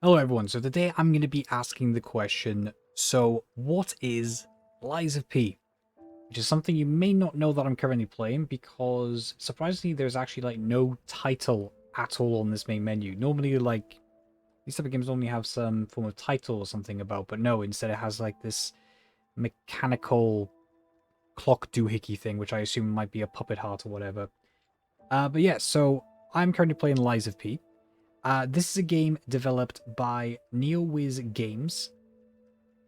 Hello everyone, so today I'm going to be asking the question, so what is Lies of P? Which is something you may not know that I'm currently playing because surprisingly there's actually like no title at all on this main menu. Normally like these type of games normally have some form of title or something about, but no, instead it has like this mechanical clock doohickey thing, which I assume might be a puppet heart or whatever. But yeah, so I'm currently playing Lies of P. This is a game developed by NeoWiz Games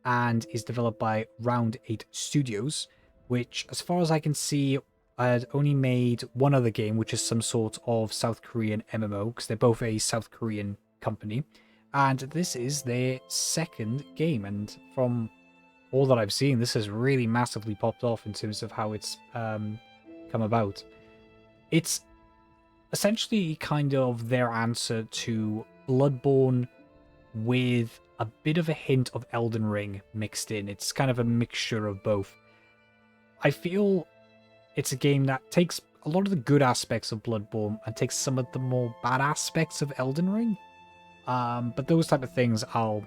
and is developed by Round 8 Studios, which, as far as I can see, had only made one other game, which is some sort of South Korean MMO, because they're both a South Korean company. And this is their second game, and from all that I've seen, this has really massively popped off in terms of how it's come about. It's essentially kind of their answer to Bloodborne with a bit of a hint of Elden Ring mixed in. It's kind of a mixture of both. I feel it's a game that takes a lot of the good aspects of Bloodborne and takes some of the more bad aspects of Elden Ring. But those type of things I'll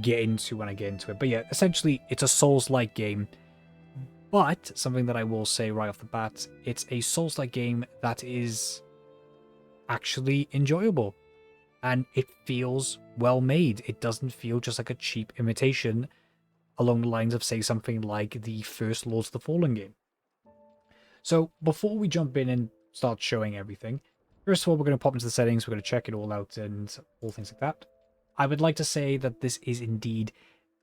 get into when I get into it. But yeah, essentially it's a Souls-like game. But something that I will say right off the bat, it's a Souls-like game that is actually enjoyable. And it feels well made. It doesn't feel just like a cheap imitation along the lines of, say, something like the first Lords of the Fallen game. So before we jump in and start showing everything, first of all, we're going to pop into the settings, we're going to check it all out and all things like that. I would like to say that this is indeed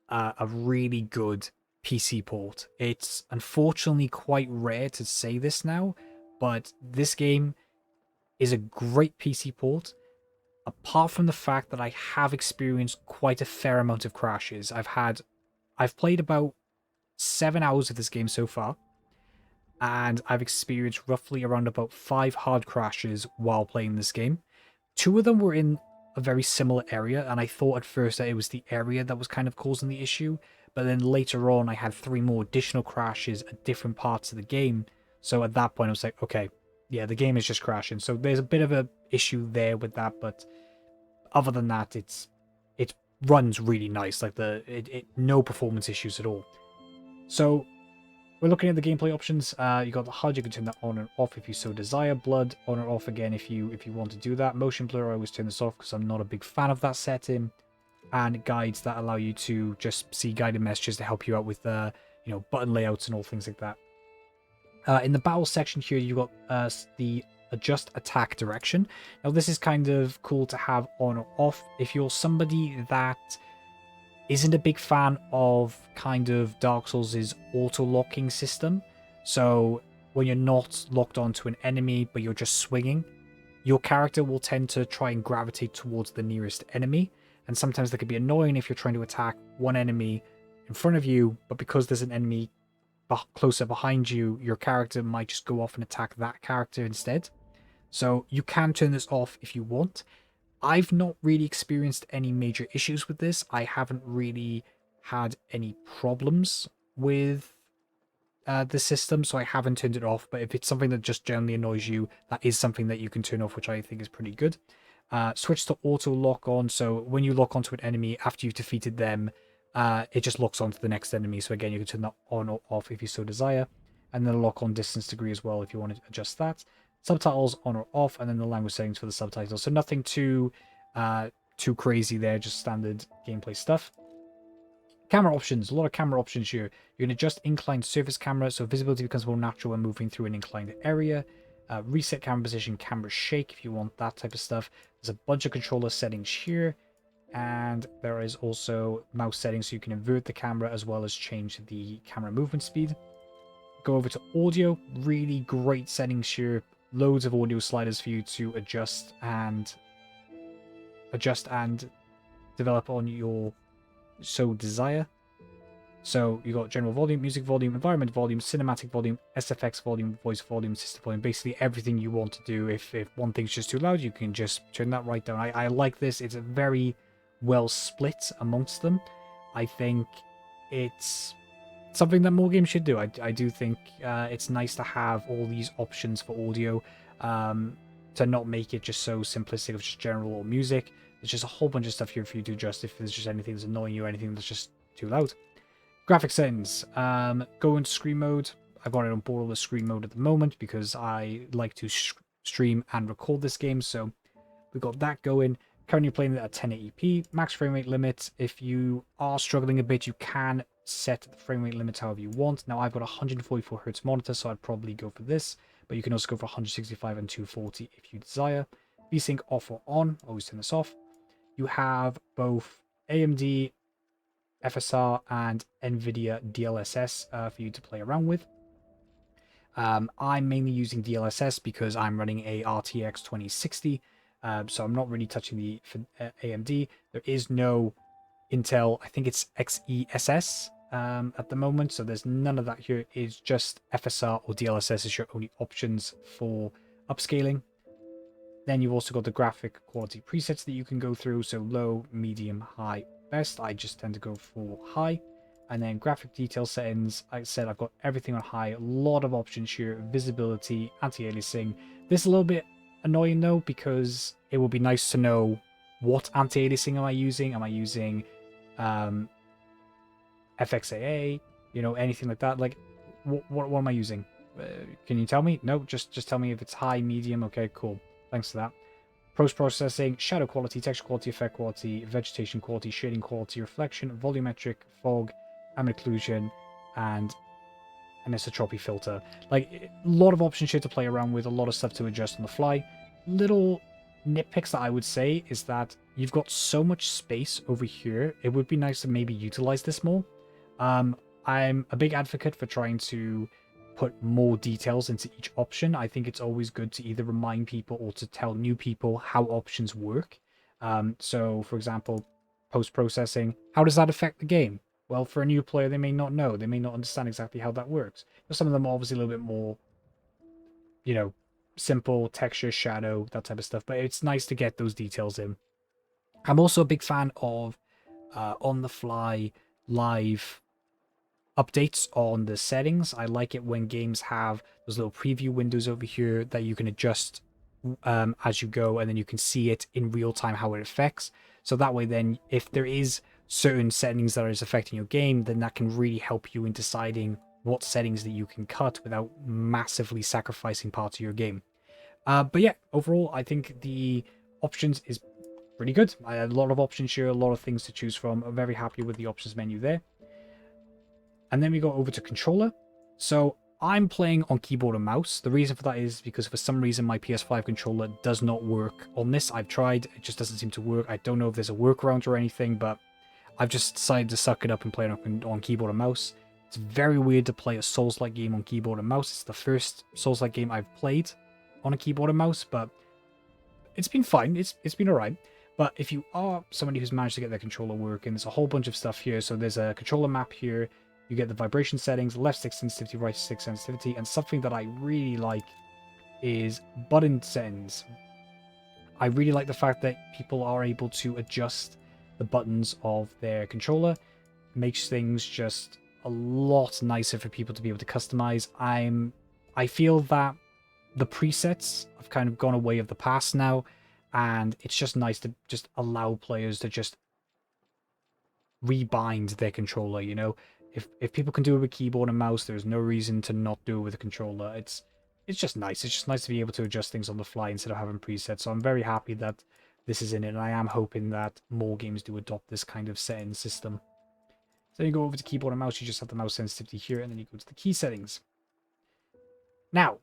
a really good PC port. It's unfortunately quite rare to say this now, but this game is a great PC port. Apart from the fact that I have experienced quite a fair amount of crashes. I've played about 7 hours of this game so far, and I've experienced roughly around about 5 hard crashes while playing this game. 2 of them were in a very similar area, and I thought at first that it was the area that was kind of causing the issue, but then later on I had 3 more additional crashes at different parts of the game. So at that point I was like, okay, yeah, the game is just crashing. So there's a bit of a issue there with that, but other than that, it runs really nice. Like no performance issues at all. So we're looking at the gameplay options. You got the HUD. You can turn that on and off if you so desire. Blood on or off again if you want to do that. Motion blur, I always turn this off because I'm not a big fan of that setting. And guides that allow you to just see guided messages to help you out with button layouts and all things like that. In the battle section here, you got the adjust attack direction. Now, this is kind of cool to have on or off. If you're somebody that isn't a big fan of kind of Dark Souls' auto-locking system, so when you're not locked onto an enemy, but you're just swinging, your character will tend to try and gravitate towards the nearest enemy, and sometimes that could be annoying if you're trying to attack one enemy in front of you, but because there's an enemy closer behind you, your character might just go off and attack that character instead. So you can turn this off if you want. I've not really experienced any major issues with this. I haven't really had any problems with the system, so I haven't turned it off. But if it's something that just generally annoys you, that is something that you can turn off, which I think is pretty good. Switch to auto lock on. So when you lock onto an enemy after you've defeated them, it just locks onto the next enemy. So again, you can turn that on or off if you so desire. And then lock on distance degree as well if you want to adjust that. Subtitles on or off, and then the language settings for the subtitles. So nothing too crazy there, just standard gameplay stuff. Camera options, a lot of camera options here. You can adjust inclined surface camera, so visibility becomes more natural when moving through an inclined area. Reset camera position, camera shake if you want that type of stuff. There's a bunch of controller settings here, and there is also mouse settings so you can invert the camera as well as change the camera movement speed. Go over to audio, really great settings here. Loads of audio sliders for you to adjust and develop on your so desire. So you got general volume, music volume, environment volume, cinematic volume, SFX volume, voice volume, system volume, basically everything you want to do. If one thing's just too loud, you can just turn that right down. I like this. It's a very well split amongst them. I think it's something that more games should do. I do think it's nice to have all these options for audio, to not make it just so simplistic of just general music. There's just a whole bunch of stuff here for you to adjust if there's just anything that's annoying you or anything that's just too loud. Graphic settings. Go into screen mode. I've got it on borderless screen mode at the moment because I like to stream and record this game, so we've got that going. Currently playing it at 1080p, max frame rate limit. If you are struggling a bit, you can set the frame rate limit however you want. Now I've got a 144Hz monitor, so I'd probably go for this, but you can also go for 165 and 240 if you desire. VSync off or on, always turn this off. You have both AMD FSR and NVIDIA DLSS for you to play around with. I'm mainly using DLSS because I'm running a RTX 2060, so I'm not really touching the AMD. There is no Intel, I think it's XeSS at the moment, so there's none of that here. It's just FSR or DLSS is your only options for upscaling. Then you've also got the graphic quality presets that you can go through, so low, medium, high, best. I just tend to go for high. And then graphic detail settings, like I said, I've got everything on high. A lot of options here. Visibility, anti-aliasing. This is a little bit annoying though, because it would be nice to know what anti-aliasing am I using. Am I using FXAA? You know, anything like that. Like, what am I using? Can you tell me? No, just tell me if it's high, medium. Okay, cool. Thanks for that. Post-processing, shadow quality, texture quality, effect quality, vegetation quality, shading quality, reflection, volumetric, fog, ambient occlusion, and an isotropy filter. Like, a lot of options here to play around with, a lot of stuff to adjust on the fly. Little nitpicks that I would say is that you've got so much space over here. It would be nice to maybe utilize this more. I'm a big advocate for trying to put more details into each option. I think it's always good to either remind people or to tell new people how options work. So, for example, post-processing, how does that affect the game? Well, for a new player, they may not know. They may not understand exactly how that works. Some of them are obviously a little bit more, you know, simple, texture, shadow, that type of stuff. But it's nice to get those details in. I'm also a big fan of on-the-fly live updates on the settings. I like it when games have those little preview windows over here that you can adjust as you go, and then you can see it in real time how it affects. So that way then, if there is certain settings that is affecting your game, then that can really help you in deciding what settings that you can cut without massively sacrificing parts of your game. But yeah, overall, I think the options is pretty good. I had a lot of options here, a lot of things to choose from. I'm very happy with the options menu there. And then we go over to controller. So I'm playing on keyboard and mouse. The reason for that is because for some reason my PS5 controller does not work on this. I've tried, it just doesn't seem to work. I don't know if there's a workaround or anything, but I've just decided to suck it up and play it on keyboard and mouse. It's very weird to play a Souls-like game on keyboard and mouse. It's the first Souls-like game I've played on a keyboard and mouse, but it's been fine. It's been alright. But if you are somebody who's managed to get their controller working, there's a whole bunch of stuff here. So there's a controller map here. You get the vibration settings, left stick sensitivity, right stick sensitivity, and something that I really like is button settings. I really like the fact that people are able to adjust the buttons of their controller. It makes things just a lot nicer for people to be able to customize. I feel that the presets have kind of gone away of the past now, and it's just nice to just allow players to just rebind their controller, you know? If people can do it with keyboard and mouse, there's no reason to not do it with a controller. It's just nice. It's just nice to be able to adjust things on the fly instead of having presets. So I'm very happy that this is in it, and I am hoping that more games do adopt this kind of setting system. So then you go over to keyboard and mouse, you just have the mouse sensitivity here, and then you go to the key settings. Now,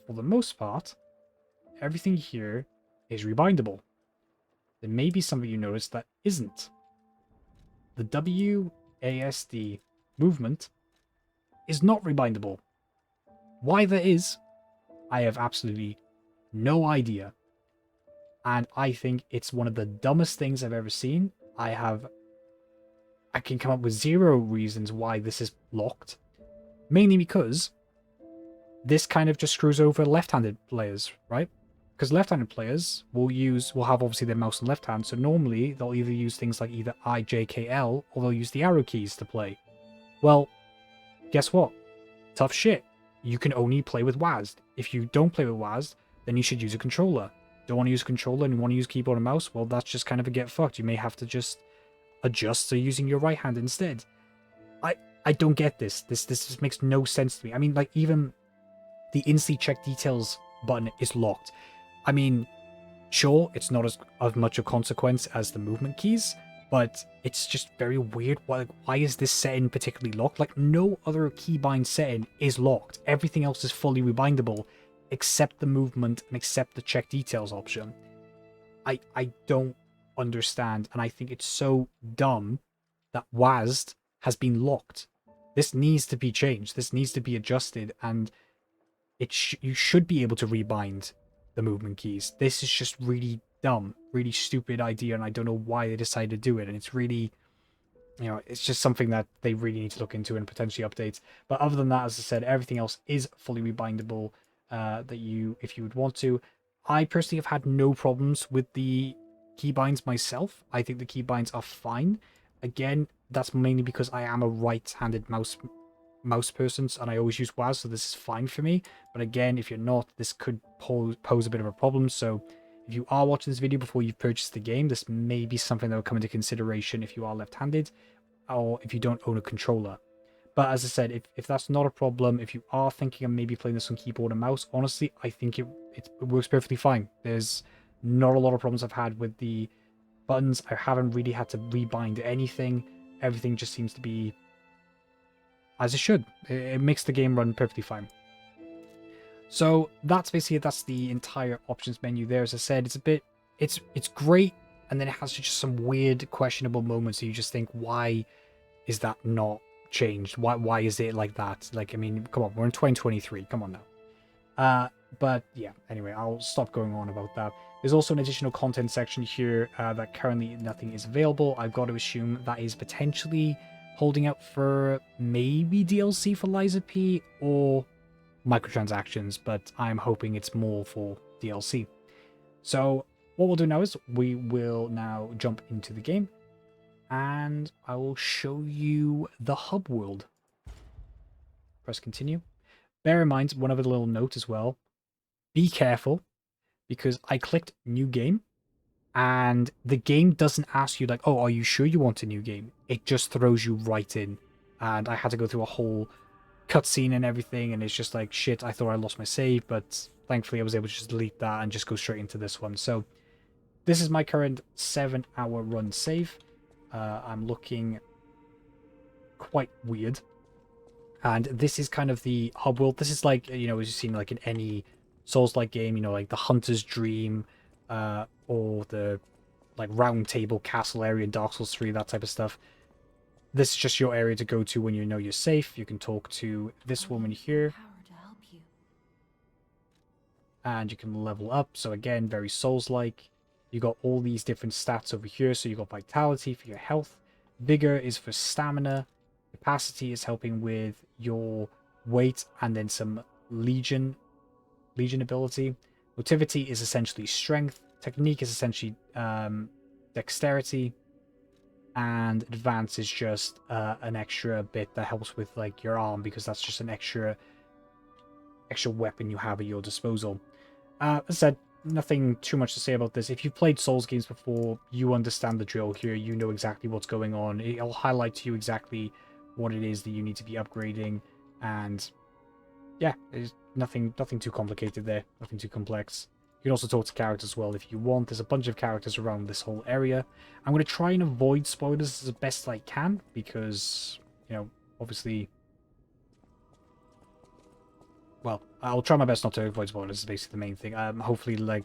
for the most part, everything here is rebindable. There may be something you notice that isn't. The WASD movement is not rebindable. Why that is, I have absolutely no idea. And I think it's one of the dumbest things I've ever seen. I can come up with zero reasons why this is locked. Mainly because this kind of just screws over left-handed players, right? Because left-handed players will have obviously their mouse on left hand, so normally they'll either use things like either I, J, K, L, or they'll use the arrow keys to play. Well, guess what? Tough shit. You can only play with WASD. If you don't play with WASD, then you should use a controller. don't want to use a controller and you want to use keyboard and mouse, well, that's just kind of a get fucked. You may have to just adjust to using your right hand instead. I don't get this. This just makes no sense to me. I mean, like, even the instantly check details button is locked. I mean, sure, it's not as much of consequence as the movement keys, but it's just very weird. Why is this setting particularly locked? Like, no other keybind setting is locked. Everything else is fully rebindable, except the movement and except the check details option. I don't understand, and I think it's so dumb that WASD has been locked. This needs to be changed. This needs to be adjusted, and you should be able to rebind the movement keys. This is just really dumb, really stupid idea, and I don't know why they decided to do it. And it's really, it's just something that they really need to look into and potentially update. But other than that, as I said, everything else is fully rebindable. If you would want to. I personally have had no problems with the keybinds myself. I think the keybinds are fine. Again, that's mainly because I am a right-handed mouse person, and I always use WAS, so this is fine for me. But again, if you're not, this could pose a bit of a problem. So if you are watching this video before you've purchased the game, this may be something that will come into consideration if you are left-handed or if you don't own a controller. But as I said, if that's not a problem, if you are thinking of maybe playing this on keyboard and mouse, honestly, I think it works perfectly fine. There's not a lot of problems I've had with the buttons. I haven't really had to rebind anything. Everything just seems to be as it should. It makes the game run perfectly fine. So that's the entire options menu there. As I said, it's great, and then it has just some weird, questionable moments that you just think, why is that not changed? Why is it like that? Like, I mean, come on, we're in 2023. Come on now. But yeah, anyway, I'll stop going on about that. There's also an additional content section here that currently nothing is available. I've got to assume that is potentially holding out for maybe DLC for Lies of P or microtransactions, but I'm hoping it's more for DLC. So what we'll do now is we will now jump into the game, and I will show you the hub world. Press continue. Bear in mind, one other little note as well. Be careful, because I clicked new game, and the game doesn't ask you like, oh, are you sure you want a new game? It just throws you right in, and I had to go through a whole cutscene and everything, and it's just like, shit, I thought I lost my save, but thankfully I was able to just delete that and just go straight into this one. So this is my current 7-hour run save. I'm looking quite weird, and this is kind of the hub world. This is like, as you've seen like in any Souls-like game, like the Hunter's Dream, or the like round table castle area in Dark Souls 3, that type of stuff. This is just your area to go to when you know you're safe. You can talk to this woman here, and you can level up. So again, very Souls-like. You got all these different stats over here. So you got vitality for your health, vigor is for stamina, capacity is helping with your weight, and then some legion ability. Motivity is essentially strength. Technique is essentially dexterity, and advance is just an extra bit that helps with like your arm, because that's just an extra weapon you have at your disposal. As I said, nothing too much to say about this. If you've played Souls games before, you understand the drill here. You know exactly what's going on. It'll highlight to you exactly what it is that you need to be upgrading, and yeah, there's nothing too complicated there, nothing too complex. You can also talk to characters as well if you want. There's a bunch of characters around this whole area. I'm going to try and avoid spoilers as best I can, because, obviously, well, I'll try my best not to avoid spoilers, is basically the main thing. Hopefully, like,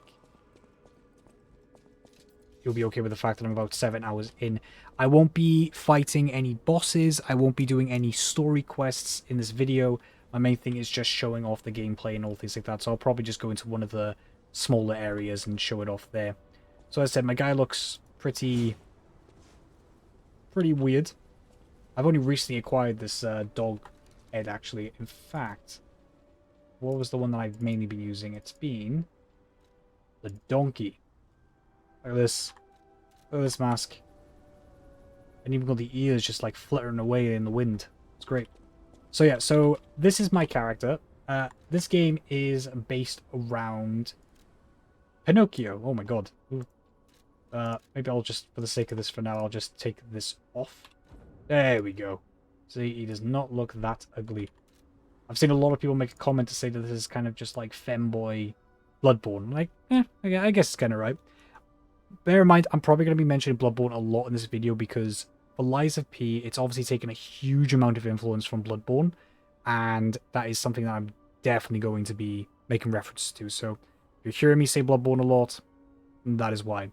you'll be okay with the fact that I'm about 7 hours in. I won't be fighting any bosses. I won't be doing any story quests in this video. My main thing is just showing off the gameplay and all things like that, so I'll probably just go into one of the smaller areas and show it off there. So as I said, my guy looks pretty weird. I've only recently acquired this dog head, actually. In fact, what was the one that I've mainly been using? It's been the donkey. Look at this. Look at this mask. And even got the ears just like fluttering away in the wind. It's great. So yeah, so this is my character. This game is based around Pinocchio. Oh my god. Ooh. Maybe I'll just, for the sake of this for now, I'll just take this off. There we go. See, he does not look that ugly. I've seen a lot of people make a comment to say that this is kind of just like femboy Bloodborne. Like, I guess it's kind of right. Bear in mind, I'm probably going to be mentioning Bloodborne a lot in this video because for Lies of P, it's obviously taken a huge amount of influence from Bloodborne, and that is something that I'm definitely going to be making references to. So if you're hearing me say Bloodborne a lot, that is why.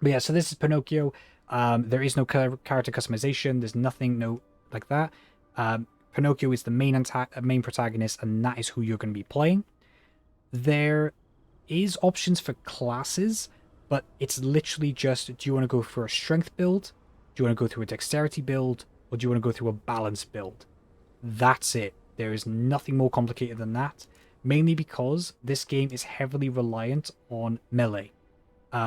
But yeah, so this is Pinocchio. There is no character customization. There's nothing like that. Pinocchio is the main protagonist, and that is who you're going to be playing. There is options for classes, but it's literally just, do you want to go for a strength build? Do you want to go through a dexterity build? Or do you want to go through a balance build? That's it. There is nothing more complicated than that. Mainly because this game is heavily reliant on melee.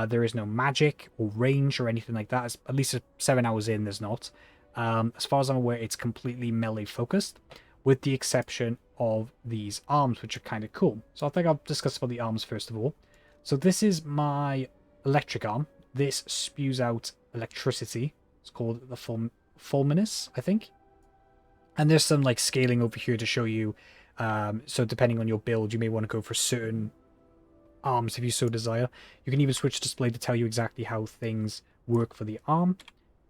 There is no magic or range or anything like that. At least 7 hours in, there's not. As far as I'm aware, it's completely melee focused, with the exception of these arms, which are kind of cool. So I think I'll discuss about the arms first of all. So this is my electric arm. This spews out electricity. It's called the fulminous, I think. And there's some like scaling over here to show you. So depending on your build, you may want to go for certain arms if you so desire. You can even switch display to tell you exactly how things work for the arm.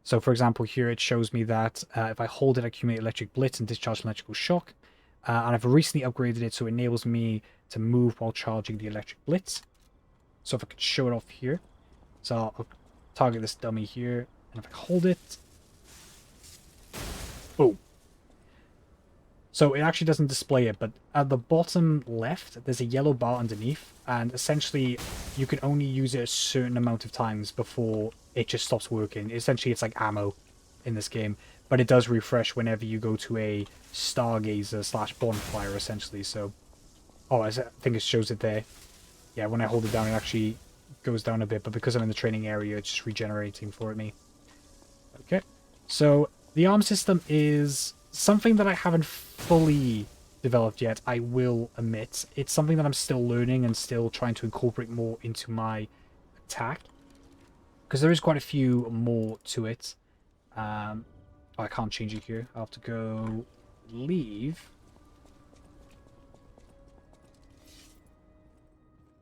So for example, here it shows me that if I hold it, I accumulate electric blitz and discharge electrical shock. And I've recently upgraded it so it enables me to move while charging the electric blitz. So if I could show it off here. So I'll target this dummy here, and if I hold it, boom. So it actually doesn't display it, but at the bottom left, there's a yellow bar underneath, and essentially you can only use it a certain amount of times before it just stops working. Essentially, it's like ammo in this game, but it does refresh whenever you go to a stargazer / bonfire, essentially. So, oh, I think it shows it there. Yeah, when I hold it down, it actually goes down a bit, but because I'm in the training area, it's just regenerating for me. Okay, so the arm system is something that I haven't fully developed yet, I will admit. It's something that I'm still learning and still trying to incorporate more into my attack, because there is quite a few more to it. Oh, I can't change it here. I'll have to go leave.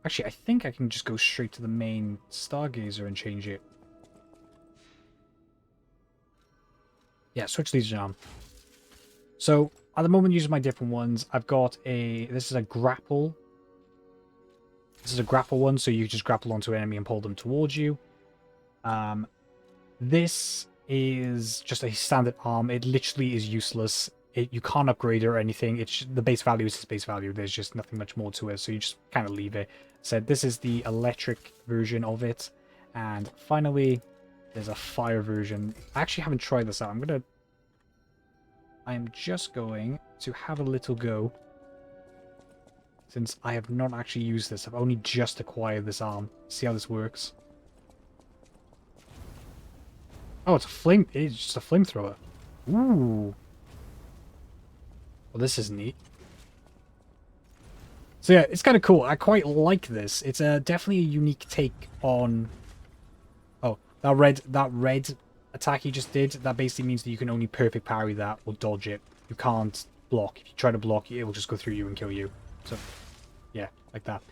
Actually, I think I can just go straight to the main stargazer and change it. Yeah, switch these on. So at the moment, using my different ones, I've got this is a grapple. This is a grapple one, so you just grapple onto an enemy and pull them towards you. This is just a standard arm. It literally is useless. You can't upgrade it or anything. It's the base value is its base value. There's just nothing much more to it, so you just kind of leave it. So this is the electric version of it. And finally, there's a fire version. I actually haven't tried this out. I'm just going to have a little go, since I have not actually used this. I've only just acquired this arm. See how this works. Oh, it's just a flamethrower. Ooh. Well, this is neat. So yeah, it's kind of cool. I quite like this. It's definitely a unique take on... Oh, that red attack he just did, that basically means that you can only perfect parry that or dodge it. You can't block. If you try to block, it will just go through you and kill you. So, yeah, like that.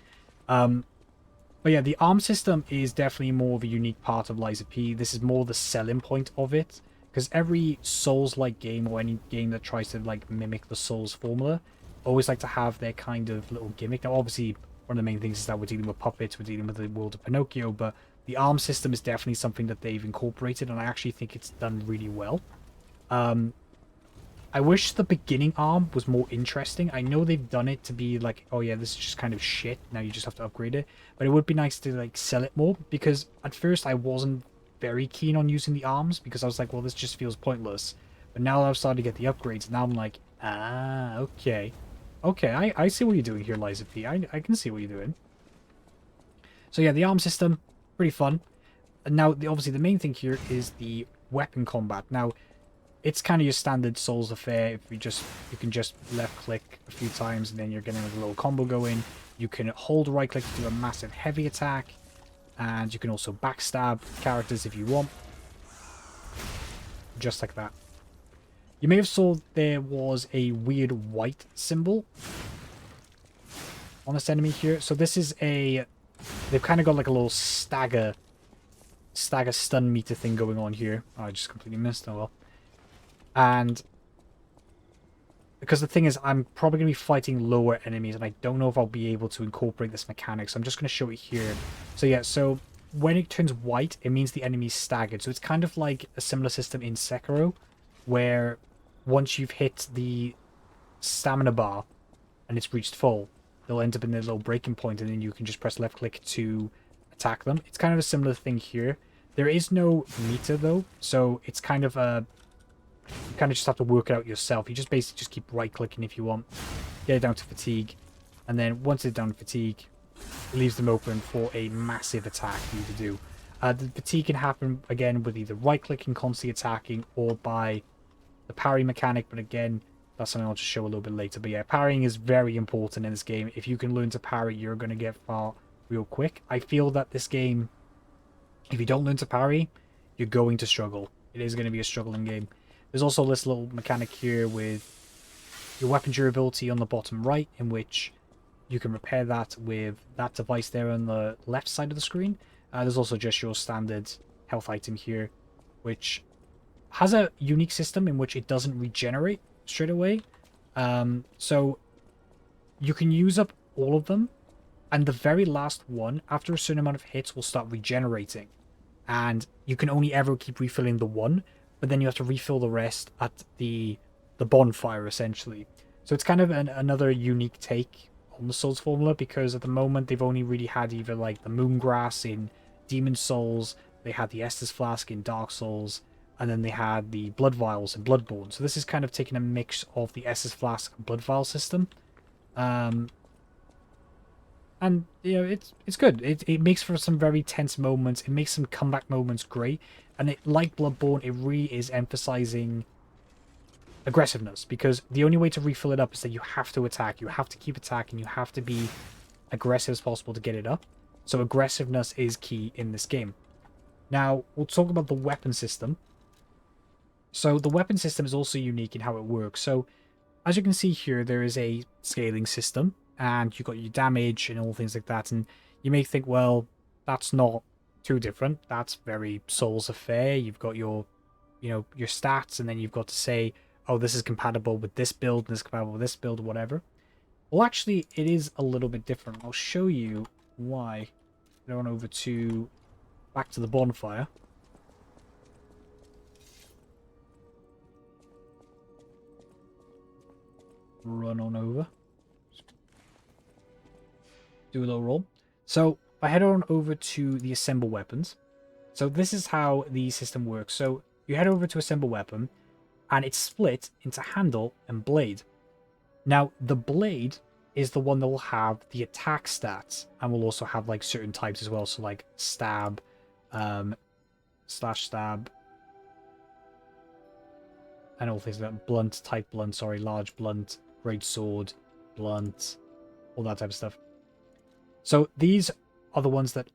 But yeah, the arm system is definitely more of a unique part of Lies of P. This is more the selling point of it, because every Souls-like game or any game that tries to like mimic the Souls formula always like to have their kind of little gimmick. Now, obviously, one of the main things is that we're dealing with puppets, we're dealing with the world of Pinocchio, but the arm system is definitely something that they've incorporated, and I actually think it's done really well. I wish the beginning arm was more interesting. I know they've done it to be like, oh yeah, this is just kind of shit, now you just have to upgrade it. But it would be nice to like sell it more, because at first I wasn't very keen on using the arms, because I was like, well, this just feels pointless. But now I've started to get the upgrades, now I'm like, ah, okay. Okay, I see what you're doing here, Lies of P. I can see what you're doing. So yeah, the arm system, pretty fun. And now, obviously, the main thing here is the weapon combat. Now, it's kind of your standard Souls affair. If you can just left click a few times and then you're getting a little combo going. You can hold right click to do a massive heavy attack, and you can also backstab characters if you want. Just like that. You may have saw there was a weird white symbol on this enemy here. So this is a... They've kind of got like a little stagger stun meter thing going on here. Oh, I just completely missed. Oh well. And because the thing is, I'm probably going to be fighting lower enemies, and I don't know if I'll be able to incorporate this mechanic, so I'm just going to show it here. So yeah, so when it turns white, it means the enemy's staggered. So it's kind of like a similar system in Sekiro, where once you've hit the stamina bar and it's reached full, they'll end up in their little breaking point, and then you can just press left click to attack them. It's kind of a similar thing here. There is no meter though, so it's kind of a... You kind of just have to work it out yourself. You just basically just keep right clicking if you want. Get it down to fatigue, and then once it's down to fatigue, it leaves them open for a massive attack for you to do. The fatigue can happen again with either right clicking, constantly attacking, or by the parry mechanic, but again, that's something I'll just show a little bit later. But yeah, parrying is very important in this game. If you can learn to parry, you're going to get far real quick. I feel that this game, if you don't learn to parry, you're going to struggle. It is going to be a struggling game. There's also this little mechanic here with your weapon durability on the bottom right, in which you can repair that with that device there on the left side of the screen. There's also just your standard health item here, which has a unique system in which it doesn't regenerate straight away. So you can use up all of them, and the very last one, after a certain amount of hits, will start regenerating. And you can only ever keep refilling the one, but then you have to refill the rest at the bonfire, essentially. So it's kind of another unique take on the Souls formula, because at the moment they've only really had either like the Moongrass in Demon Souls, they had the Estus Flask in Dark Souls, and then they had the Blood Vials in Bloodborne. So this is kind of taking a mix of the Estus Flask and Blood Vial system. And you know, it's good. It makes for some very tense moments. It makes some comeback moments great. And it, like Bloodborne, it really is emphasizing aggressiveness, because the only way to refill it up is that you have to attack. You have to keep attacking. You have to be aggressive as possible to get it up. So aggressiveness is key in this game. Now, we'll talk about the weapon system. So the weapon system is also unique in how it works. So as you can see here, there is a scaling system, and you've got your damage and all things like that. And you may think, well, that's not too different. That's very Souls affair. You've got your, you know, your stats, and then you've got to say, oh, this is compatible with this build, and this is compatible with this build, or whatever. Well, actually, it is a little bit different. I'll show you why. Go on over to back to the bonfire. Run on over. Do a little roll. So I head on over to the assemble weapons. So this is how the system works. So you head over to assemble weapon, and it's split into handle and blade. Now the blade is the one that will have the attack stats, and will also have like certain types as well. So like stab, slash stab, and all things like that. Blunt, tight blunt, sorry, large blunt, great sword, blunt, all that type of stuff. So these are the ones that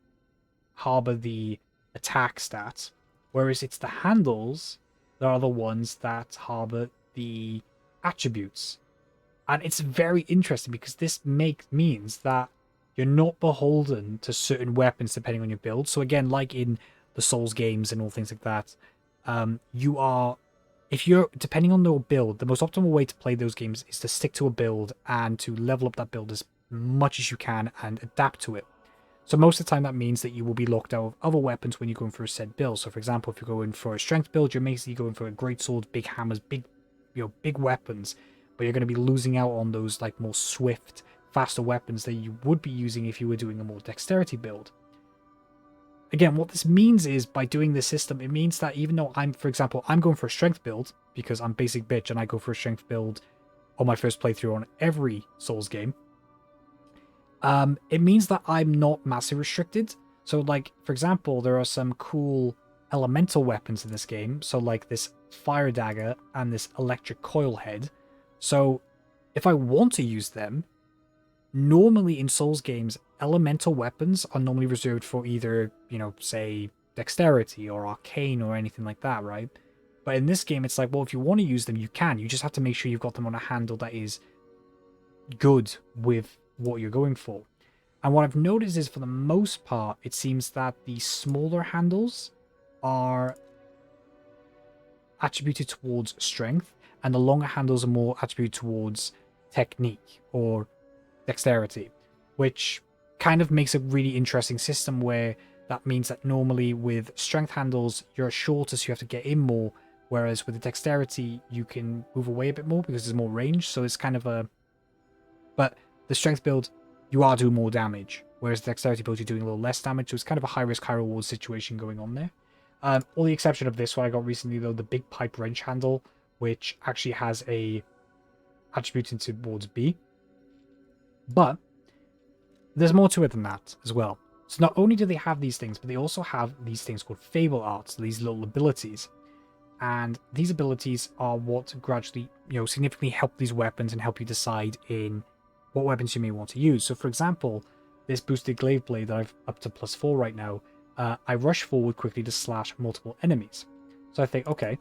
harbor the attack stats, whereas it's the handles that are the ones that harbor the attributes. And it's very interesting, because this means that you're not beholden to certain weapons depending on your build. So again, like in the Souls games and all things like that, you are, if you're, depending on your build, the most optimal way to play those games is to stick to a build and to level up that build as much as you can and adapt to it. So most of the time that means that you will be locked out of other weapons when you're going for a set build. So for example, if you're going for a strength build, you're basically going for a great sword, big hammers, big weapons, but you're going to be losing out on those like more swift, faster weapons that you would be using if you were doing a more dexterity build. Again, what this means is, by doing this system, it means that even though for example, I'm going for a strength build because I'm basic bitch and I go for a strength build on my first playthrough on every Souls game, it means that I'm not massively restricted. So like, for example, there are some cool elemental weapons in this game. So like this fire dagger and this electric coil head. So if I want to use them, normally in Souls games, elemental weapons are normally reserved for either, say, dexterity or arcane or anything like that, right? But in this game, it's like, well, if you want to use them, you can. You just have to make sure you've got them on a handle that is good with what you're going for. And what I've noticed is, for the most part, it seems that the smaller handles are attributed towards strength, and the longer handles are more attributed towards technique or dexterity, which kind of makes a really interesting system where that means that normally with strength handles, you're shorter, so you have to get in more, whereas with the dexterity, you can move away a bit more because there's more range, so it's kind of a... But the strength build, you are doing more damage, whereas the dexterity build, you're doing a little less damage, so it's kind of a high-risk, high-reward situation going on there. All the exception of this one I got recently, though, the big pipe wrench handle, which actually has a attributing towards B. But there's more to it than that as well. So not only do they have these things, but they also have these things called Fable Arts, these little abilities. And these abilities are what gradually, significantly help these weapons and help you decide in what weapons you may want to use. So for example, this boosted glaive blade that I've up to +4 right now, I rush forward quickly to slash multiple enemies. So I think, okay,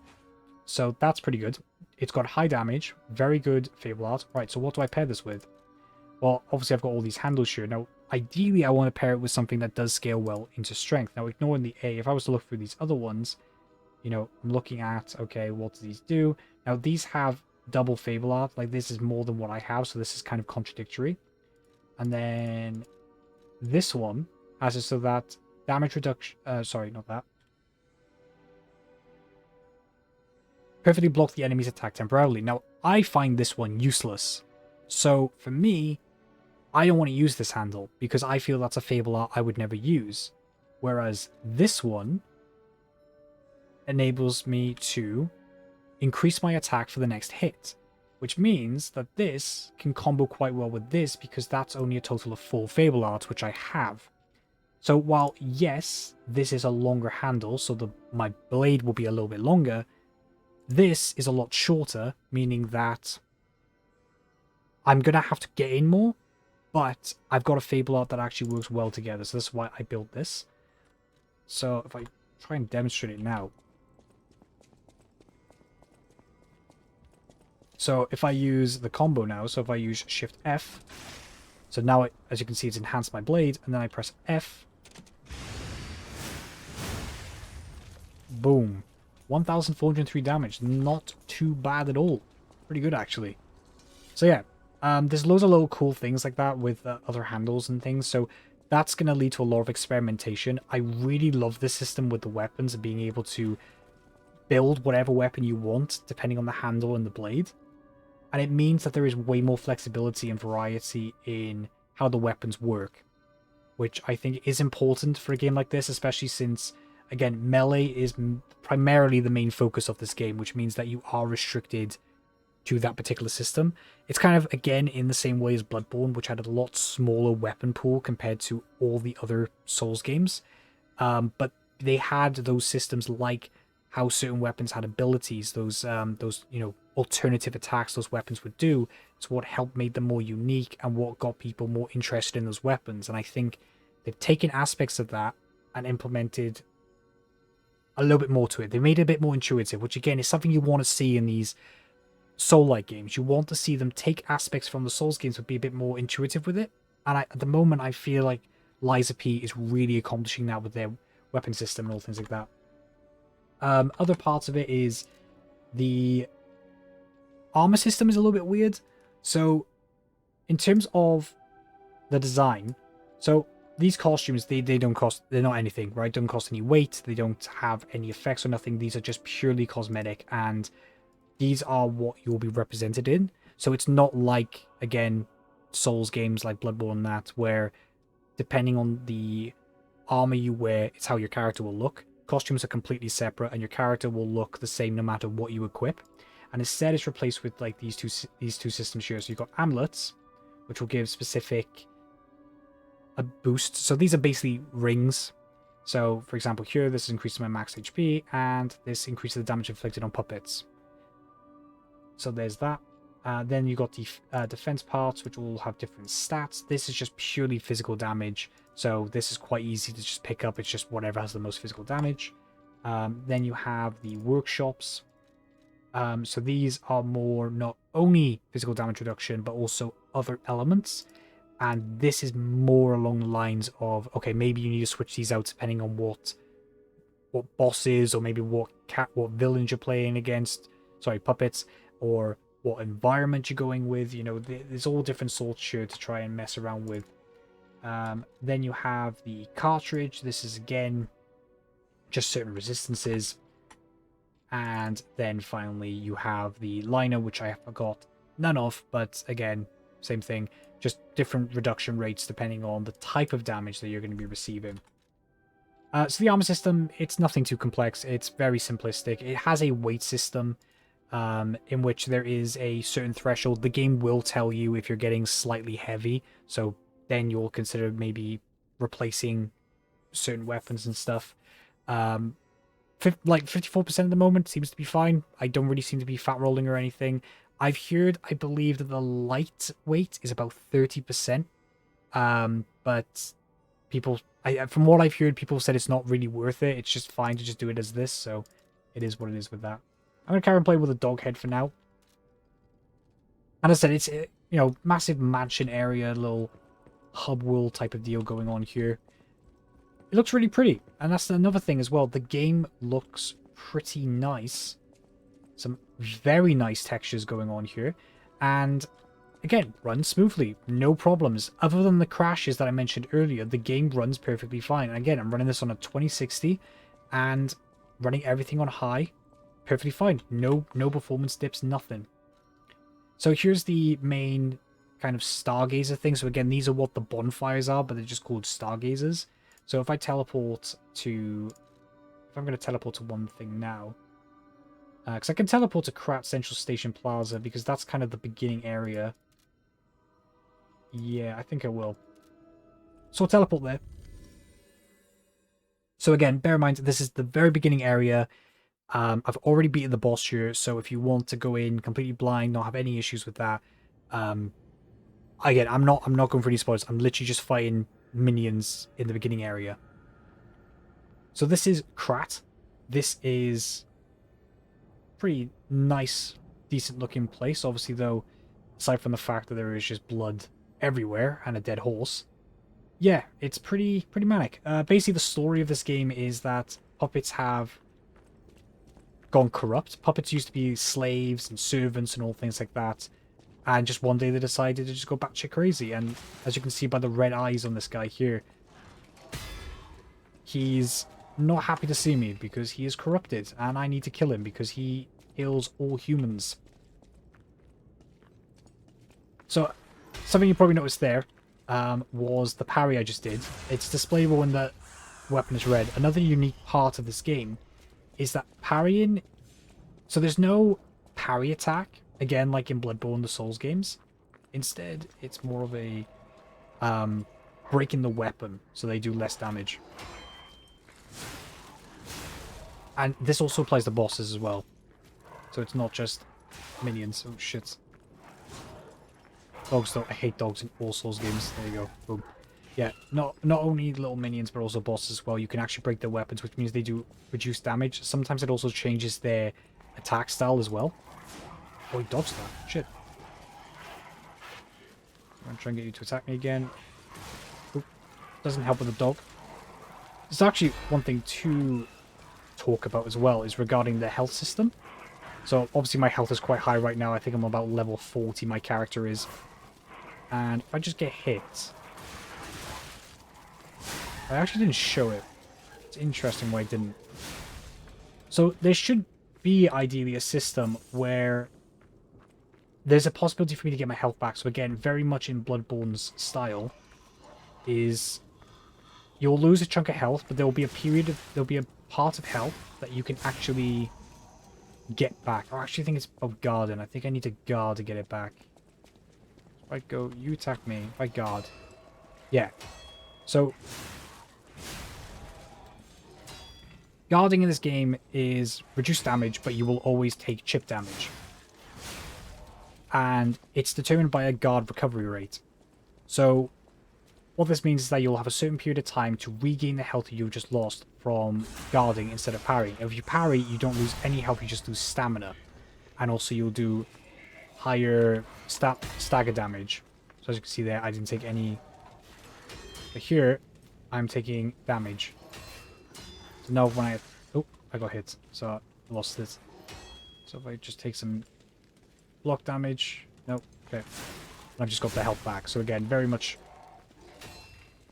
so that's pretty good. It's got high damage, very good Fable Art. Right, so what do I pair this with? Well, obviously I've got all these handles here. Now, ideally I want to pair it with something that does scale well into strength. Now, ignoring the A, if I was to look through these other ones, I'm looking at, okay, what do these do? Now, these have double Fable Art. Like, this is more than what I have, so this is kind of contradictory. And then this one has it so that damage reduction... sorry, not that. Perfectly block the enemy's attack temporarily. Now, I find this one useless. So, for me, I don't want to use this handle because I feel that's a Fable Art I would never use. Whereas this one enables me to increase my attack for the next hit, which means that this can combo quite well with this because that's only a total of 4 Fable Arts, which I have. So while, yes, this is a longer handle, so my blade will be a little bit longer, this is a lot shorter, meaning that I'm going to have to get in more, but I've got a Fable Art that actually works well together, so that's why I built this. So if I try and demonstrate it now. So if I use the combo now, so if I use Shift F, so now, as you can see, it's enhanced my blade, and then I press F. Boom. 1,403 damage. Not too bad at all. Pretty good, actually. So yeah, there's loads of little cool things like that with other handles and things, so that's going to lead to a lot of experimentation. I really love this system with the weapons and being able to build whatever weapon you want, depending on the handle and the blade. And it means that there is way more flexibility and variety in how the weapons work, which I think is important for a game like this, especially since, again, melee is primarily the main focus of this game, which means that you are restricted to that particular system. It's kind of, again, in the same way as Bloodborne, which had a lot smaller weapon pool compared to all the other Souls games. But they had those systems like how certain weapons had abilities, those alternative attacks those weapons would do. It's what helped made them more unique and what got people more interested in those weapons. And I think they've taken aspects of that and implemented a little bit more to it. They made it a bit more intuitive, which again is something you want to see in these Soul-like games. You want to see them take aspects from the Souls games but be a bit more intuitive with it. And at the moment, I feel like Lies of P is really accomplishing that with their weapon system and all things like that. Other parts of it is the armor system is a little bit weird. So in terms of the design, so these costumes, they don't cost, they're not anything, right? Don't cost any weight, they don't have any effects or nothing. These are just purely cosmetic, and these are what you'll be represented in. So it's not like, again, Souls games like Bloodborne and that, where depending on the armor you wear, it's how your character will look. Costumes are completely separate, and your character will look the same no matter what you equip. And instead, it's replaced with like these two systems here. So you've got amulets, which will give specific a boost. So these are basically rings. So for example, here this increases my max HP, and this increases the damage inflicted on puppets. So there's that. Then you got the defense parts, which will have different stats. This is just purely physical damage, so this is quite easy to just pick up. It's just whatever has the most physical damage. Then you have the workshops. So these are more not only physical damage reduction, but also other elements. And this is more along the lines of, okay, maybe you need to switch these out depending on what bosses, or maybe what villains you're playing against. Sorry, puppets, or what environment you're going with. You know, there's all different sorts here to try and mess around with. Then you have the cartridge. This is, again, just certain resistances. And then finally you have the liner, which I forgot none of, but again, same thing. Just different reduction rates depending on the type of damage that you're going to be receiving. So the armor system, it's nothing too complex. It's very simplistic. It has a weight system in which there is a certain threshold. The game will tell you if you're getting slightly heavy, so then you'll consider maybe replacing certain weapons and stuff. Like 54% at the moment seems to be fine. I don't really seem to be fat rolling or anything. I believe that the lightweight is about 30%. But people, from what I've heard, people said it's not really worth it. It's just fine to just do it as this, so it is what it is with that. I'm going to carry on playing with a dog head for now. And as I said, it's, you know, massive mansion area, little hub world type of deal going on here. It looks really pretty, and that's another thing as well. The game looks pretty nice. Some very nice textures going on here, and again, runs smoothly, no problems. Other than the crashes that I mentioned earlier, the game runs perfectly fine. And again, I'm running this on a 2060 and running everything on high, perfectly fine. No performance dips, nothing. So here's the main kind of stargazer thing. So again, these are what the bonfires are, but they're just called stargazers. So if I teleport to... If I'm going to teleport to one thing now... Because I can teleport to Krat Central Station Plaza, because that's kind of the beginning area. Yeah, I think I will. So I'll teleport there. So again, bear in mind, this is the very beginning area. I've already beaten the boss here, so if you want to go in completely blind, not have any issues with that... again, I'm not going for any spoilers. I'm literally just fighting minions in the beginning area. So this is Krat. This is pretty nice, decent looking place. Obviously, though, aside from the fact that there is just blood everywhere and a dead horse, yeah, it's pretty manic. Basically, the story of this game is that puppets have gone corrupt. Puppets used to be slaves and servants and all things like that. And just one day they decided to just go batshit crazy. And as you can see by the red eyes on this guy here, he's not happy to see me because he is corrupted. And I need to kill him because he kills all humans. So, something you probably noticed there was the parry I just did. It's displayable when the weapon is red. Another unique part of this game is that parrying... So there's no parry attack. Again, like in Bloodborne, the Souls games. Instead, it's more of a breaking the weapon, so they do less damage. And this also applies to bosses as well. So it's not just minions. Oh, shit. Dogs, though. I hate dogs in all Souls games. There you go. Boom. Yeah, not only little minions, but also bosses as well. You can actually break their weapons, which means they do reduce damage. Sometimes it also changes their attack style as well. Oh, he dodged that. Shit. I'm going to try and get you to attack me again. Oop. Doesn't help with the dog. There's actually one thing to talk about as well, is regarding the health system. So, obviously my health is quite high right now. I think I'm about level 40, my character is. And if I just get hit... I actually didn't show it. It's interesting why I didn't. So, there should be, ideally, a system where... there's a possibility for me to get my health back. So again, very much in Bloodborne's style, is you'll lose a chunk of health, but there'll be a part of health that you can actually get back. I actually think it's about guarding. I think I need to guard to get it back. If I go, you attack me. If I guard. Yeah. So guarding in this game is reduced damage, but you will always take chip damage. and it's determined by a guard recovery rate. So what this means is that you'll have a certain period of time to regain the health you just lost from guarding instead of parrying. If you parry, you don't lose any health, you just lose stamina. And also you'll do higher stagger damage. So as you can see there, I didn't take any. But here, I'm taking damage. So now when I got hit, so I lost it. So if I just take some block damage, nope, okay. I've just got the health back. So again, very much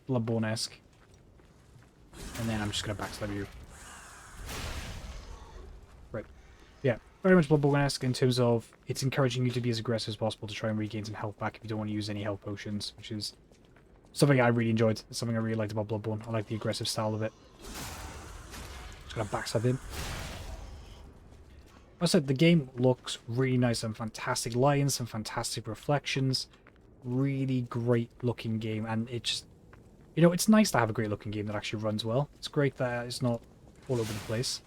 Bloodborne-esque. And then I'm just going to backstab you. Right. Yeah, very much Bloodborne-esque in terms of it's encouraging you to be as aggressive as possible to try and regain some health back if you don't want to use any health potions, which is something I really enjoyed. It's something I really liked about Bloodborne. I like the aggressive style of it. Just going to backstab him. Like I said, the game looks really nice and fantastic lighting, some fantastic reflections. Really great looking game, and it just, you know, it's nice to have a great looking game that actually runs well. It's great that it's not all over the place.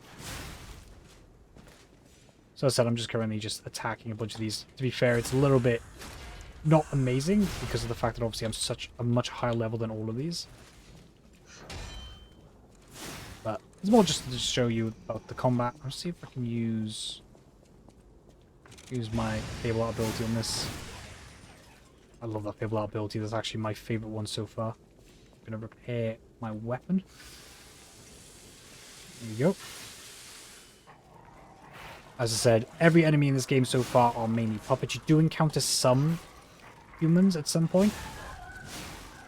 So as I said, I'm just currently just attacking a bunch of these. To be fair, it's a little bit not amazing because of the fact that obviously I'm such a much higher level than all of these. But it's more just to show you about the combat. I'll see if I can use my Fable Art ability on this. I love that Fable Art ability. That's actually my favourite one so far. I'm going to repair my weapon. There we go. As I said, every enemy in this game so far are mainly puppets. You do encounter some humans at some point,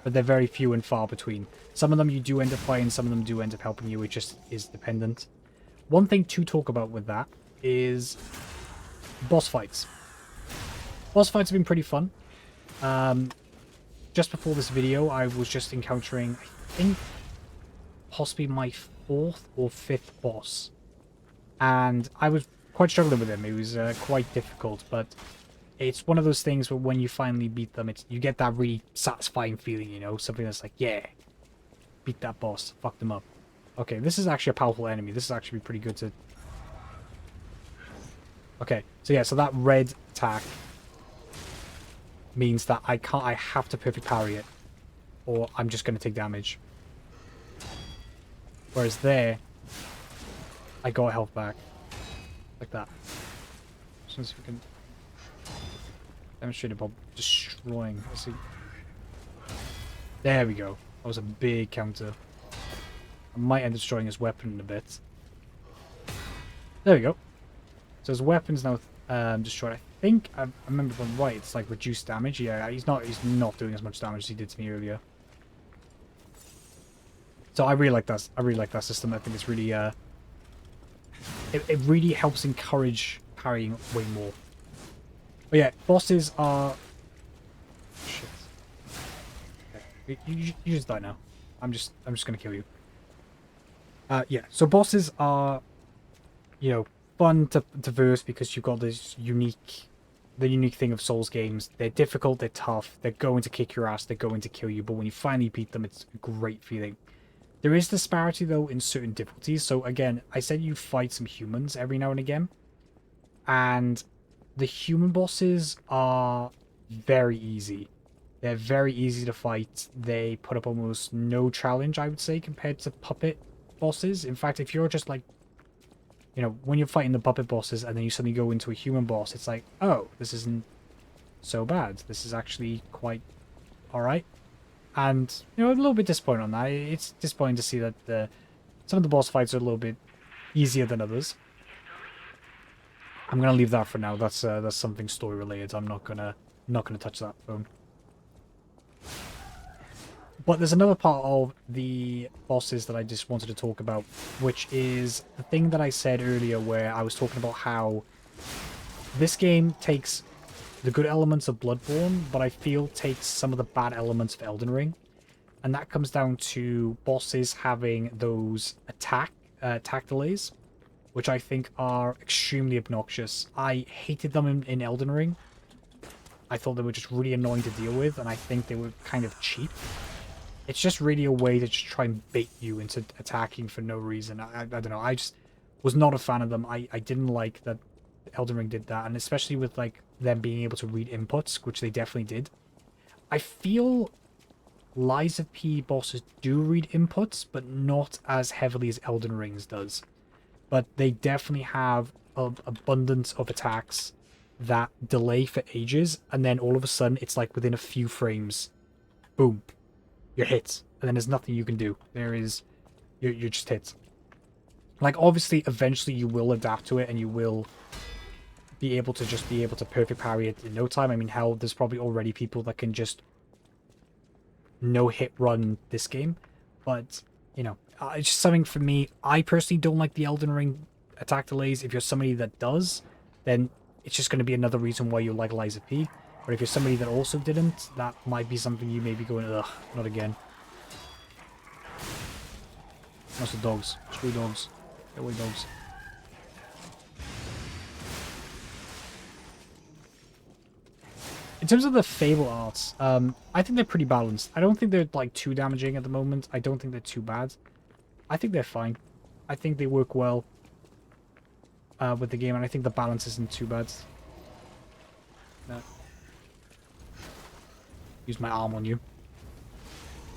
but they're very few and far between. Some of them you do end up fighting, some of them do end up helping you. It just is dependent. One thing to talk about with that is boss fights. Boss fights have been pretty fun. Just before this video, I was just encountering, I think, possibly my 4th or 5th boss. And I was quite struggling with him. It was quite difficult, but it's one of those things where when you finally beat them, you get that really satisfying feeling, you know? Something that's like, yeah, beat that boss, fuck them up. Okay, this is actually a powerful enemy. This is actually pretty good to... Okay, so yeah, so that red attack means that I have to perfect parry it, or I'm just going to take damage. Whereas there, I got health back. Like that. So let's see if we can demonstrate it by destroying. Let's see. There we go. That was a big counter. I might end up destroying his weapon in a bit. There we go. So his weapon's now destroyed. I think I remember if I'm right, it's like reduced damage. Yeah, he's not doing as much damage as he did to me earlier. So I really like that. I really like that system. I think it's really it really helps encourage parrying way more. But yeah, bosses are shit. Okay. You just die now. I'm just gonna kill you. Yeah, so bosses are, you know, fun to verse because you've got this unique thing of Souls games. They're difficult, they're tough, they're going to kick your ass, they're going to kill you, but when you finally beat them, it's a great feeling. There is disparity, though, in certain difficulties. So, again, I said you fight some humans every now and again. And the human bosses are very easy. They're very easy to fight. They put up almost no challenge, I would say, compared to puppet bosses. In fact, if you're just like, you know, when you're fighting the puppet bosses and then you suddenly go into a human boss, it's like, oh, this isn't so bad. This is actually quite alright. And, you know, I'm a little bit disappointed on that. It's disappointing to see that some of the boss fights are a little bit easier than others. I'm gonna leave that for now. That's something story related. I'm not gonna touch that phone. But there's another part of the bosses that I just wanted to talk about, which is the thing that I said earlier where I was talking about how this game takes the good elements of Bloodborne, but I feel takes some of the bad elements of Elden Ring. And that comes down to bosses having those attack delays, which I think are extremely obnoxious. I hated them in Elden Ring. I thought they were just really annoying to deal with, and I think they were kind of cheap. It's just really a way to just try and bait you into attacking for no reason. I don't know. I just was not a fan of them. I didn't like that Elden Ring did that, and especially with like them being able to read inputs, which they definitely did. I feel Lies of P bosses do read inputs, but not as heavily as Elden Rings does. But they definitely have an abundance of attacks that delay for ages, and then all of a sudden it's like within a few frames, boom, you're hit, and then there's nothing you can do. You're just hit. Like, obviously, eventually you will adapt to it, and you will be able to perfect parry it in no time. I mean, hell, there's probably already people that can just no-hit run this game. But, you know, it's just something for me. I personally don't like the Elden Ring attack delays. If you're somebody that does, then it's just going to be another reason why you like Lies of P. But if you're somebody that also didn't, that might be something you may be going, ugh, not again. That's the dogs. Screw dogs. Get away, dogs. In terms of the Fable arts, I think they're pretty balanced. I don't think they're like too damaging at the moment. I don't think they're too bad. I think they're fine. I think they work well with the game, and I think the balance isn't too bad. No. Use my arm on you.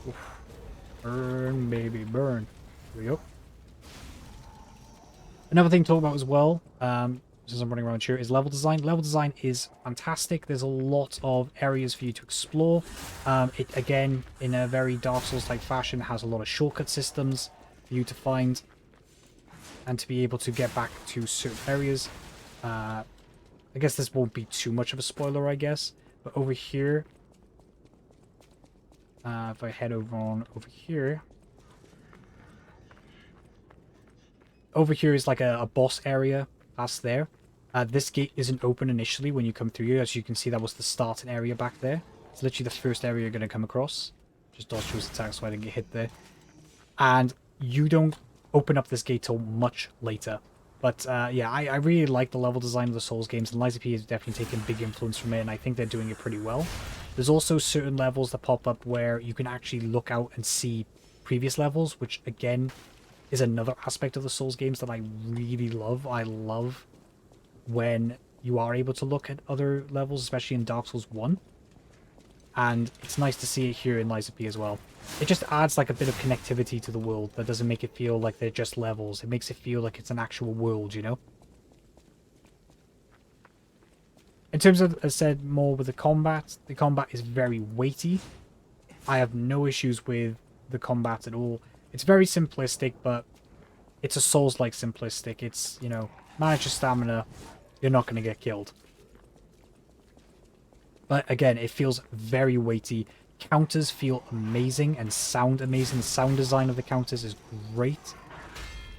Oof. Burn, baby, burn. Here we go. Another thing to talk about as well, since I'm running around here, is level design. Level design is fantastic. There's a lot of areas for you to explore. It, again, in a very Dark Souls-type fashion, has a lot of shortcut systems for you to find and to be able to get back to certain areas. I guess this won't be too much of a spoiler, I guess. But over here, if I head over here... Over here is like a boss area past there. This gate isn't open initially when you come through here. As you can see, that was the starting area back there. It's literally the first area you're going to come across. Just dodge those attacks so I didn't get hit there. And you don't open up this gate till much later. But yeah, I really like the level design of the Souls games, and Lies of P has definitely taken big influence from it, and I think they're doing it pretty well. There's also certain levels that pop up where you can actually look out and see previous levels, which again is another aspect of the Souls games that I really love. I love when you are able to look at other levels, especially in Dark Souls 1. And it's nice to see it here in Lies of P as well. It just adds like a bit of connectivity to the world that doesn't make it feel like they're just levels. It makes it feel like it's an actual world, you know? In terms of, as I said, more with the combat is very weighty. I have no issues with the combat at all. It's very simplistic, but it's a Souls-like simplistic. It's, you know, manage your stamina, you're not going to get killed. But again, it feels very weighty. Counters feel amazing and sound amazing. The sound design of the counters is great.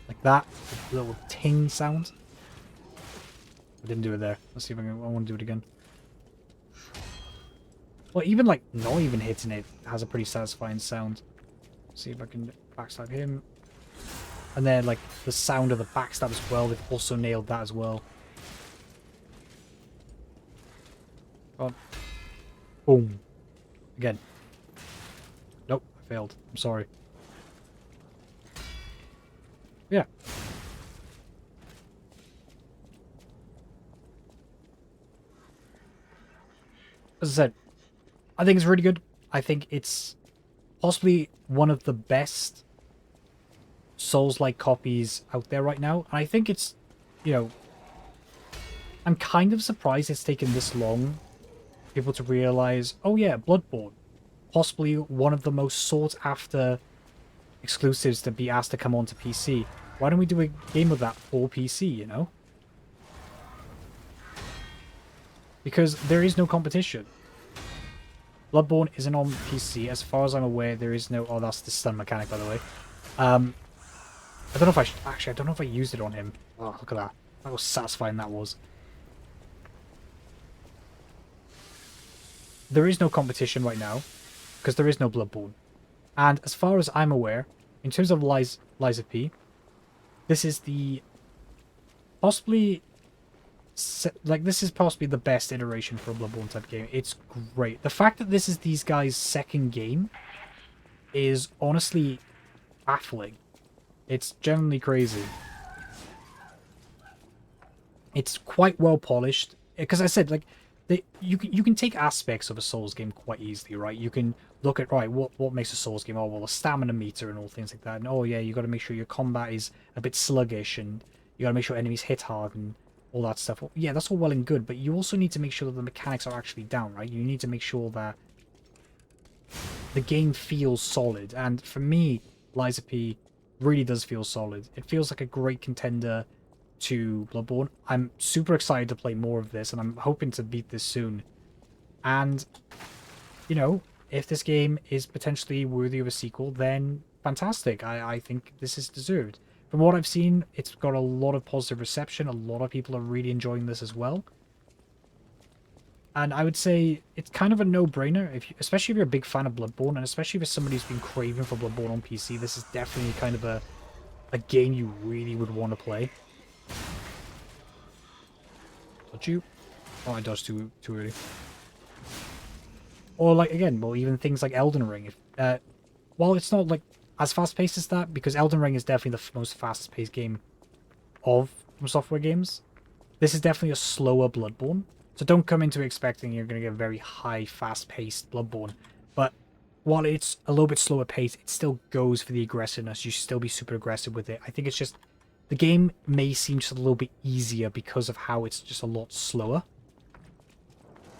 Like that, the little ting sound. I didn't do it there. Let's see if I want to do it again. Well, even like not even hitting it has a pretty satisfying sound. Let's see if I can backstab him. And then like the sound of the backstab as well. They've also nailed that as well. Oh. Boom. Again. Nope, I failed. I'm sorry. Yeah. As I said, I think it's really good. I think it's possibly one of the best Souls-like copies out there right now. And I think it's, you know, I'm kind of surprised it's taken this long for people to realize, oh yeah, Bloodborne. Possibly one of the most sought-after exclusives to be asked to come onto PC. Why don't we do a game of that for PC, you know? Because there is no competition. Bloodborne isn't on PC. As far as I'm aware, there is no... Oh, that's the stun mechanic, by the way. I don't know if I... Actually, I don't know if I used it on him. Oh, look at that. How satisfying that was. There is no competition right now, because there is no Bloodborne. And as far as I'm aware, in terms of Lies of P, this is the... Possibly... Like, this is possibly the best iteration for a Bloodborne type game. It's great. The fact that this is these guys' second game is honestly baffling. It's genuinely crazy. It's quite well polished. Because I said, like, you can take aspects of a Souls game quite easily, right? You can look at, right, what makes a Souls game? Oh, well, a stamina meter and all things like that. And oh, yeah, you got to make sure your combat is a bit sluggish and you got to make sure enemies hit hard and all that stuff. Well, yeah, that's all well and good, but you also need to make sure that the mechanics are actually down, right? You need to make sure that the game feels solid. And for me, Lies of P really does feel solid. It feels like a great contender to Bloodborne. I'm super excited to play more of this, and I'm hoping to beat this soon. And, you know, if this game is potentially worthy of a sequel, then fantastic. I think this is deserved. From what I've seen, it's got a lot of positive reception. A lot of people are really enjoying this as well. And I would say it's kind of a no-brainer, especially if you're a big fan of Bloodborne, and especially if you're somebody who's been craving for Bloodborne on PC. This is definitely kind of a game you really would want to play. Dodge you? Oh, I dodged too early. Or like again, well, even things like Elden Ring. While it's not like as fast-paced as that, because Elden Ring is definitely the most fast-paced game of From Software games. This is definitely a slower Bloodborne. So don't come into expecting you're going to get a very high, fast-paced Bloodborne. But while it's a little bit slower paced, it still goes for the aggressiveness. You should still be super aggressive with it. I think it's just the game may seem just a little bit easier because of how it's just a lot slower.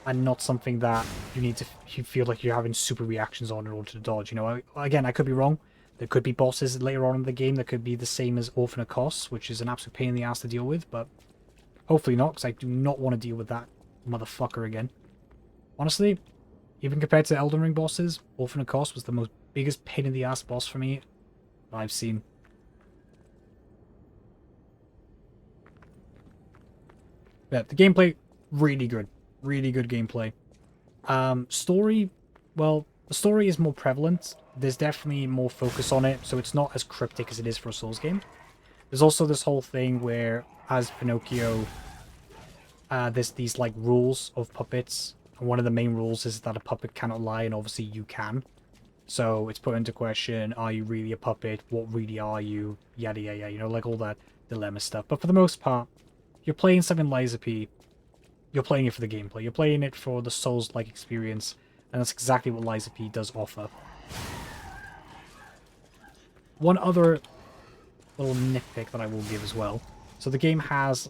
And not something that you feel like you're having super reactions on in order to dodge. You know, again, I could be wrong. There could be bosses later on in the game that could be the same as Orphan of Kos, which is an absolute pain in the ass to deal with, but hopefully not, because I do not want to deal with that motherfucker again. Honestly, even compared to Elden Ring bosses, Orphan of Kos was the most biggest pain in the ass boss for me that I've seen. Yeah, the gameplay, really good. Really good gameplay. Story, well, the story is more prevalent. There's definitely more focus on it, so it's not as cryptic as it is for a Souls game. There's also this whole thing where, as Pinocchio, there's these, like, rules of puppets. And one of the main rules is that a puppet cannot lie, and obviously you can. So it's put into question, are you really a puppet? What really are you? Yada yada yada, you know, like all that dilemma stuff. But for the most part, you're playing something Lies of P. You're playing it for the gameplay. You're playing it for the Souls-like experience. And that's exactly what Lies of P does offer. One other little nitpick that I will give as well. So the game has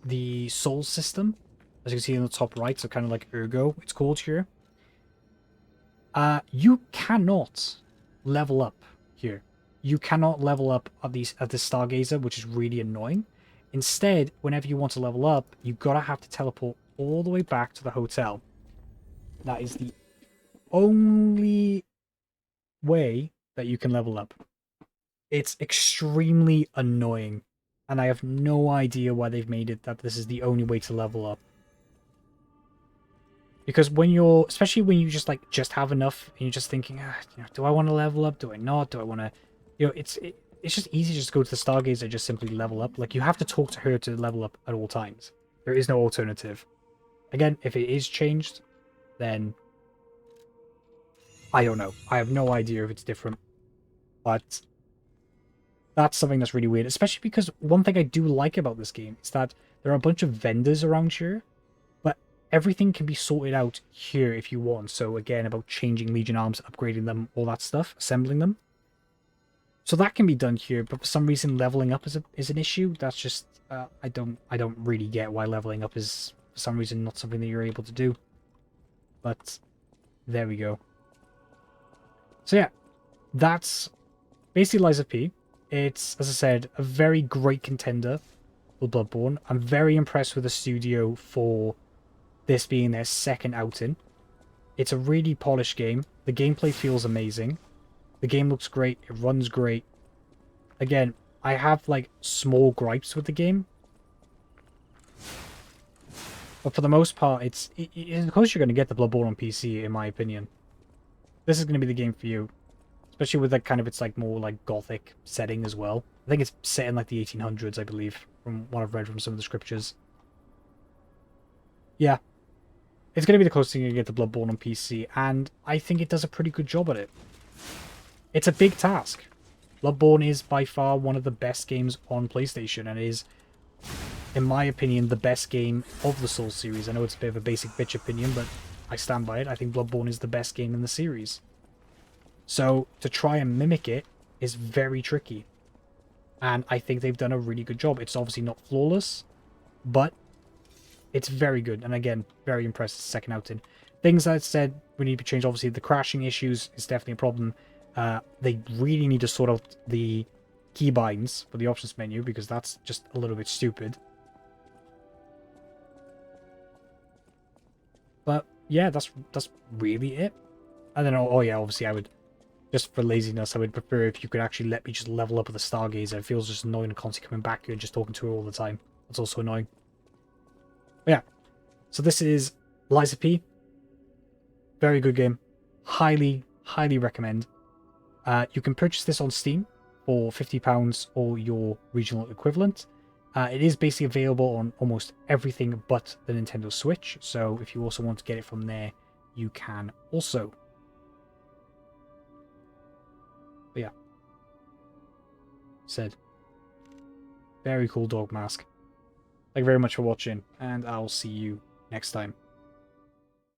the Souls system, as you can see in the top right, so kind of like Ergo, it's called here. You cannot level up here. You cannot level up at the Stargazer, which is really annoying. Instead, whenever you want to level up, you gotta have to teleport all the way back to the hotel. That is the only way that you can level up. It's extremely annoying, and I have no idea why they've made it that this is the only way to level up. Because when you're, especially when you just have enough, and you're just thinking, you know, do I want to level up? Do I not? Do I want to, you know, it's just easy to just go to the Stargazer and just simply level up. Like, you have to talk to her to level up at all times. There is no alternative. Again, if it is changed, then I don't know. I have no idea if it's different. But that's something that's really weird, especially because one thing I do like about this game is that there are a bunch of vendors around here, but everything can be sorted out here if you want. So again, about changing Legion arms, upgrading them, all that stuff, assembling them. So that can be done here, but for some reason leveling up is an issue. That's just I don't really get why leveling up is for some reason not something that you're able to do. But there we go. So yeah, that's basically Lies of P. It's, as I said, a very great contender for Bloodborne. I'm very impressed with the studio for this being their second outing. It's a really polished game. The gameplay feels amazing. The game looks great. It runs great. Again, I have, like, small gripes with the game. But for the most part, it's close you're going to get the Bloodborne on PC, in my opinion. This is going to be the game for you. Especially with, like, kind of its, like, more, like, gothic setting as well. I think it's set in, like, the 1800s, I believe, from what I've read from some of the scriptures. Yeah. It's going to be the closest thing you get to Bloodborne on PC, and I think it does a pretty good job at it. It's a big task. Bloodborne is by far one of the best games on PlayStation, and is in my opinion, the best game of the Souls series. I know it's a bit of a basic bitch opinion, but I stand by it. I think Bloodborne is the best game in the series. So to try and mimic it is very tricky. And I think they've done a really good job. It's obviously not flawless, but it's very good. And again, very impressed second outing. Things that I said we need to change. Obviously, the crashing issues is definitely a problem. They really need to sort out the keybinds for the options menu because that's just a little bit stupid. But yeah, that's really it. I don't know. Oh yeah, obviously I would, just for laziness, I would prefer if you could actually let me just level up with the Stargazer. It feels just annoying and constantly coming back here and just talking to her all the time. That's also annoying. But yeah, so this is Lies of P. Very good game. Highly, highly recommend. You can purchase this on Steam for £50 or your regional equivalent. It is basically available on almost everything but the Nintendo Switch. So if you also want to get it from there, you can also. But yeah. Said. Very cool dog mask. Thank you very much for watching, and I'll see you next time.